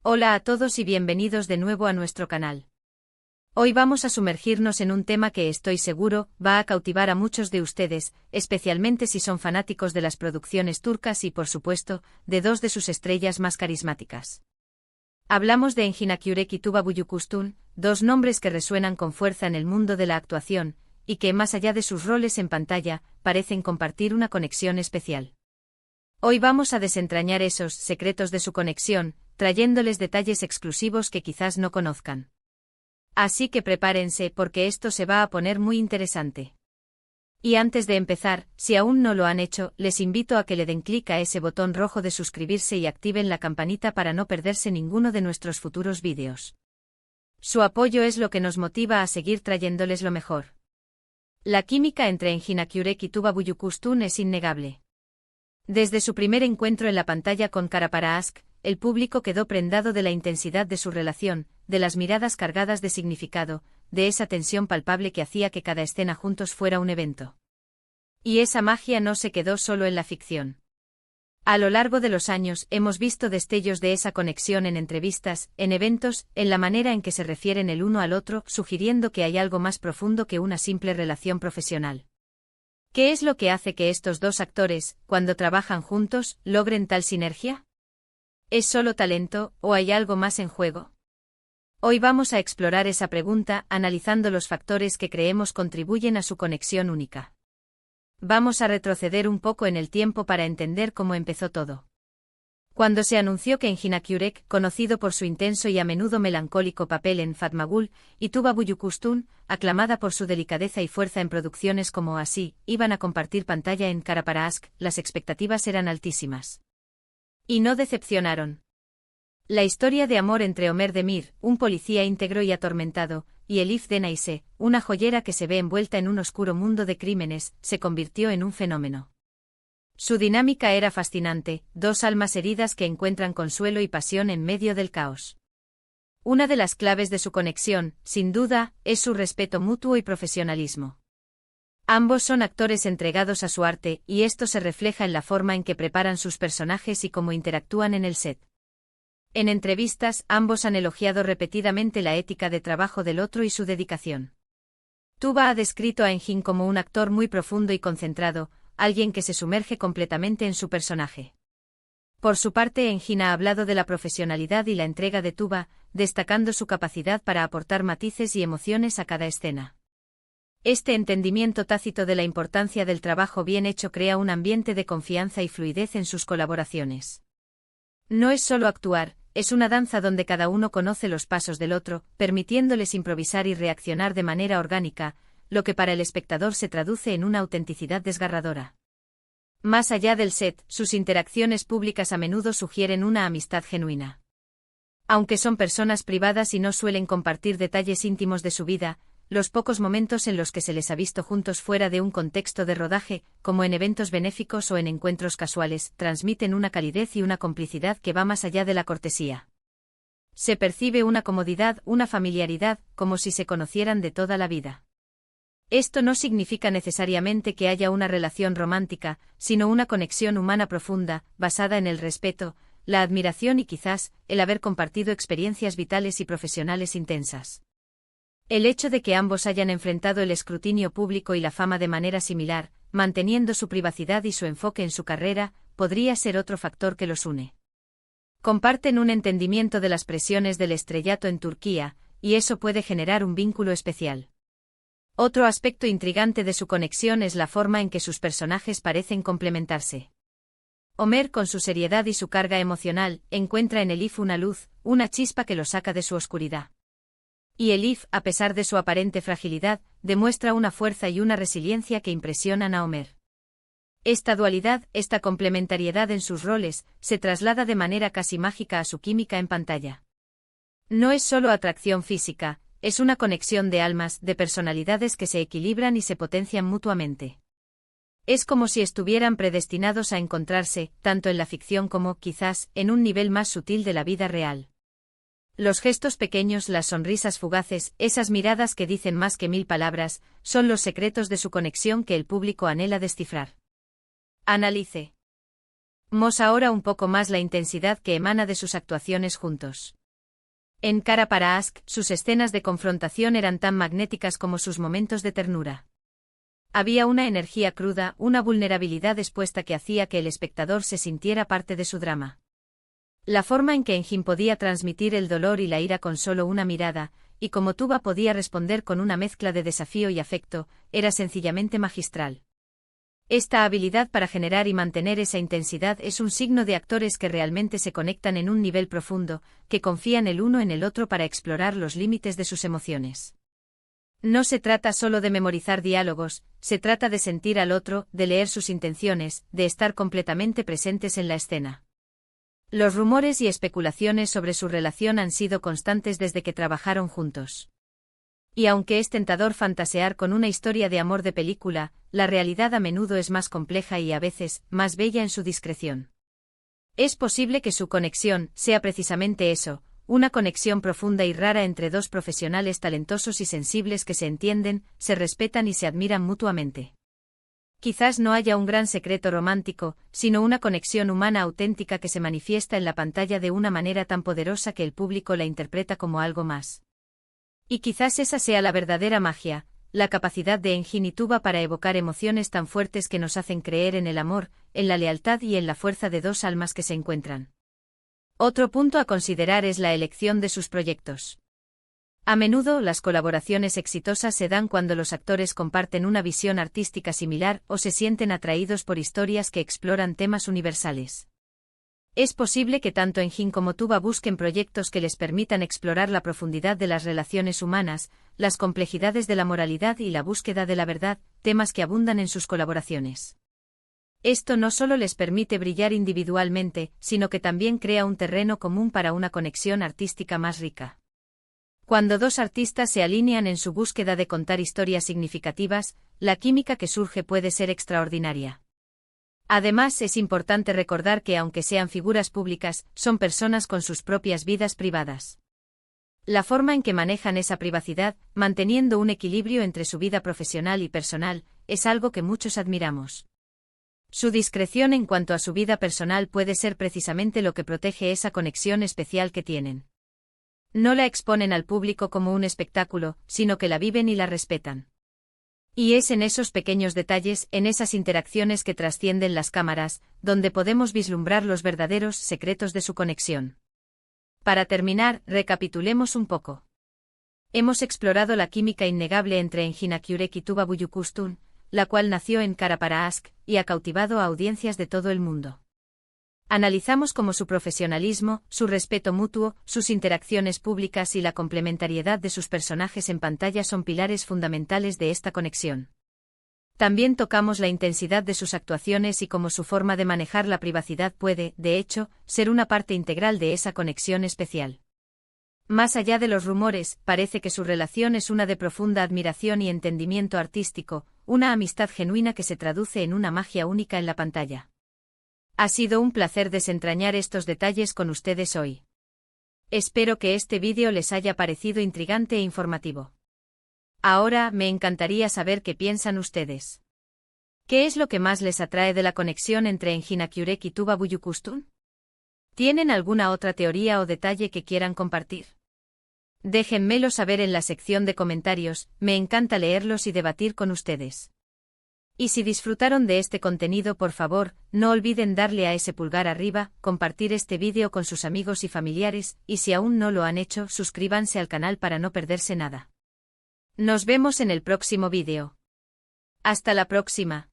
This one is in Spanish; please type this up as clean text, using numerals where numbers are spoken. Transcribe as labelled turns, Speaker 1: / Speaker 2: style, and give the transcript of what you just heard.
Speaker 1: Hola a todos y bienvenidos de nuevo a nuestro canal. Hoy vamos a sumergirnos en un tema que estoy seguro va a cautivar a muchos de ustedes, especialmente si son fanáticos de las producciones turcas y por supuesto, de dos de sus estrellas más carismáticas. Hablamos de Engin Akyürek y Tuba Büyüküstün, dos nombres que resuenan con fuerza en el mundo de la actuación, y que más allá de sus roles en pantalla, parecen compartir una conexión especial. Hoy vamos a desentrañar esos secretos de su conexión, trayéndoles detalles exclusivos que quizás no conozcan. Así que prepárense porque esto se va a poner muy interesante. Y antes de empezar, si aún no lo han hecho, les invito a que le den clic a ese botón rojo de suscribirse y activen la campanita para no perderse ninguno de nuestros futuros vídeos. Su apoyo es lo que nos motiva a seguir trayéndoles lo mejor. La química entre Engin Akyürek y Tuba Büyüküstün es innegable. Desde su primer encuentro en la pantalla con Kara Para Aşk, el público quedó prendado de la intensidad de su relación, de las miradas cargadas de significado, de esa tensión palpable que hacía que cada escena juntos fuera un evento. Y esa magia no se quedó solo en la ficción. A lo largo de los años hemos visto destellos de esa conexión en entrevistas, en eventos, en la manera en que se refieren el uno al otro, sugiriendo que hay algo más profundo que una simple relación profesional. ¿Qué es lo que hace que estos dos actores, cuando trabajan juntos, logren tal sinergia? ¿Es solo talento, o hay algo más en juego? Hoy vamos a explorar esa pregunta, analizando los factores que creemos contribuyen a su conexión única. Vamos a retroceder un poco en el tiempo para entender cómo empezó todo. Cuando se anunció que Engin Akyürek, conocido por su intenso y a menudo melancólico papel en Fatma Gül, y Tuba Büyüküstün, aclamada por su delicadeza y fuerza en producciones como Así, iban a compartir pantalla en Kara Para Aşk, las expectativas eran altísimas. Y no decepcionaron. La historia de amor entre Ömer Demir, un policía íntegro y atormentado, y Elif Denayse, una joyera que se ve envuelta en un oscuro mundo de crímenes, se convirtió en un fenómeno. Su dinámica era fascinante, dos almas heridas que encuentran consuelo y pasión en medio del caos. Una de las claves de su conexión, sin duda, es su respeto mutuo y profesionalismo. Ambos son actores entregados a su arte, y esto se refleja en la forma en que preparan sus personajes y cómo interactúan en el set. En entrevistas, ambos han elogiado repetidamente la ética de trabajo del otro y su dedicación. Tuba ha descrito a Engin como un actor muy profundo y concentrado, alguien que se sumerge completamente en su personaje. Por su parte, Engin ha hablado de la profesionalidad y la entrega de Tuba, destacando su capacidad para aportar matices y emociones a cada escena. Este entendimiento tácito de la importancia del trabajo bien hecho crea un ambiente de confianza y fluidez en sus colaboraciones. No es solo actuar, es una danza donde cada uno conoce los pasos del otro, permitiéndoles improvisar y reaccionar de manera orgánica, lo que para el espectador se traduce en una autenticidad desgarradora. Más allá del set, sus interacciones públicas a menudo sugieren una amistad genuina. Aunque son personas privadas y no suelen compartir detalles íntimos de su vida, los pocos momentos en los que se les ha visto juntos fuera de un contexto de rodaje, como en eventos benéficos o en encuentros casuales, transmiten una calidez y una complicidad que va más allá de la cortesía. Se percibe una comodidad, una familiaridad, como si se conocieran de toda la vida. Esto no significa necesariamente que haya una relación romántica, sino una conexión humana profunda, basada en el respeto, la admiración y quizás, el haber compartido experiencias vitales y profesionales intensas. El hecho de que ambos hayan enfrentado el escrutinio público y la fama de manera similar, manteniendo su privacidad y su enfoque en su carrera, podría ser otro factor que los une. Comparten un entendimiento de las presiones del estrellato en Turquía, y eso puede generar un vínculo especial. Otro aspecto intrigante de su conexión es la forma en que sus personajes parecen complementarse. Ömer, con su seriedad y su carga emocional, encuentra en Elif una luz, una chispa que lo saca de su oscuridad. Y Elif, a pesar de su aparente fragilidad, demuestra una fuerza y una resiliencia que impresionan a Ömer. Esta dualidad, esta complementariedad en sus roles, se traslada de manera casi mágica a su química en pantalla. No es solo atracción física, es una conexión de almas, de personalidades que se equilibran y se potencian mutuamente. Es como si estuvieran predestinados a encontrarse, tanto en la ficción como, quizás, en un nivel más sutil de la vida real. Los gestos pequeños, las sonrisas fugaces, esas miradas que dicen más que 1000 palabras, son los secretos de su conexión que el público anhela descifrar. Analice. Mos ahora un poco más la intensidad que emana de sus actuaciones juntos. En Cara para Ask, sus escenas de confrontación eran tan magnéticas como sus momentos de ternura. Había una energía cruda, una vulnerabilidad expuesta que hacía que el espectador se sintiera parte de su drama. La forma en que Eun-hye podía transmitir el dolor y la ira con solo una mirada, y como Tuba podía responder con una mezcla de desafío y afecto, era sencillamente magistral. Esta habilidad para generar y mantener esa intensidad es un signo de actores que realmente se conectan en un nivel profundo, que confían el uno en el otro para explorar los límites de sus emociones. No se trata solo de memorizar diálogos, se trata de sentir al otro, de leer sus intenciones, de estar completamente presentes en la escena. Los rumores y especulaciones sobre su relación han sido constantes desde que trabajaron juntos. Y aunque es tentador fantasear con una historia de amor de película, la realidad a menudo es más compleja y a veces, más bella en su discreción. Es posible que su conexión sea precisamente eso, una conexión profunda y rara entre dos profesionales talentosos y sensibles que se entienden, se respetan y se admiran mutuamente. Quizás no haya un gran secreto romántico, sino una conexión humana auténtica que se manifiesta en la pantalla de una manera tan poderosa que el público la interpreta como algo más. Y quizás esa sea la verdadera magia, la capacidad de Eun-hye y Tuba para evocar emociones tan fuertes que nos hacen creer en el amor, en la lealtad y en la fuerza de dos almas que se encuentran. Otro punto a considerar es la elección de sus proyectos. A menudo, las colaboraciones exitosas se dan cuando los actores comparten una visión artística similar o se sienten atraídos por historias que exploran temas universales. Es posible que tanto Eun-hye como Tuba busquen proyectos que les permitan explorar la profundidad de las relaciones humanas, las complejidades de la moralidad y la búsqueda de la verdad, temas que abundan en sus colaboraciones. Esto no solo les permite brillar individualmente, sino que también crea un terreno común para una conexión artística más rica. Cuando dos artistas se alinean en su búsqueda de contar historias significativas, la química que surge puede ser extraordinaria. Además, es importante recordar que aunque sean figuras públicas, son personas con sus propias vidas privadas. La forma en que manejan esa privacidad, manteniendo un equilibrio entre su vida profesional y personal, es algo que muchos admiramos. Su discreción en cuanto a su vida personal puede ser precisamente lo que protege esa conexión especial que tienen. No la exponen al público como un espectáculo, sino que la viven y la respetan. Y es en esos pequeños detalles, en esas interacciones que trascienden las cámaras, donde podemos vislumbrar los verdaderos secretos de su conexión. Para terminar, recapitulemos un poco. Hemos explorado la química innegable entre Eun-hye Nakyurek y Tuba Büyüküstün, la cual nació en Cara para Ask y ha cautivado a audiencias de todo el mundo. Analizamos cómo su profesionalismo, su respeto mutuo, sus interacciones públicas y la complementariedad de sus personajes en pantalla son pilares fundamentales de esta conexión. También tocamos la intensidad de sus actuaciones y cómo su forma de manejar la privacidad puede, de hecho, ser una parte integral de esa conexión especial. Más allá de los rumores, parece que su relación es una de profunda admiración y entendimiento artístico, una amistad genuina que se traduce en una magia única en la pantalla. Ha sido un placer desentrañar estos detalles con ustedes hoy. Espero que este vídeo les haya parecido intrigante e informativo. Ahora, me encantaría saber qué piensan ustedes. ¿Qué es lo que más les atrae de la conexión entre Eun-hye Nakyurek y Tuba Büyüküstün? ¿Tienen alguna otra teoría o detalle que quieran compartir? Déjenmelo saber en la sección de comentarios, me encanta leerlos y debatir con ustedes. Y si disfrutaron de este contenido, por favor, no olviden darle a ese pulgar arriba, compartir este vídeo con sus amigos y familiares, y si aún no lo han hecho, suscríbanse al canal para no perderse nada. Nos vemos en el próximo vídeo. Hasta la próxima.